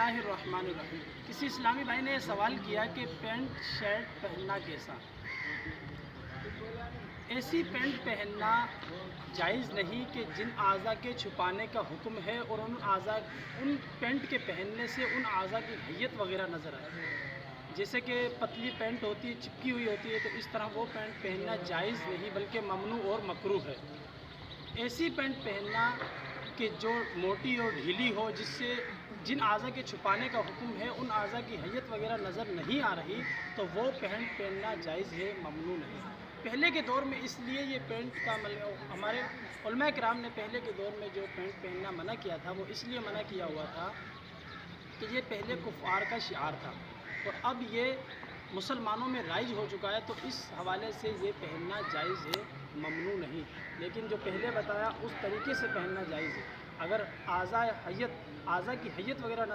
बिस्मिल्लाहिर्रहमानिर्रहीम। किसी इस्लामी भाई ने सवाल किया कि पेंट शर्ट पहनना कैसा। ऐसी पेंट पहनना जायज़ नहीं कि जिन आज़ा के छुपाने का हुक्म है और उन पेंट के पहनने से उन आज़ा की हैयत वगैरह नज़र आए। जैसे कि पतली पेंट होती है, चिपकी हुई होती है, तो इस तरह वो पेंट पहनना जायज़ नहीं बल्कि ममनू और मकरूह है। ऐसी पेंट पहनना कि जो मोटी और ढीली हो, जिससे जिन आज़ा के छुपाने का हुक्म है उन आज़ा की हैयत वगैरह नज़र नहीं आ रही, तो वो पेंट पहनना जायज़ है, ममनू नहीं। पहले के दौर में इसलिए ये पेंट का हमारे उलमा किराम ने पहले के दौर में जो पेंट पहनना मना किया था, वो इसलिए मना किया हुआ था कि ये पहले कुफ़ार का शिआर था, तो अब ये मुसलमानों में राइज हो चुका है, तो इस हवाले से ये पहनना जायज़ है, ममनू नहीं। लेकिन जो पहले बताया उस तरीके से पहनना जायज़ है। अगर आज़ा की हैयत वगैरह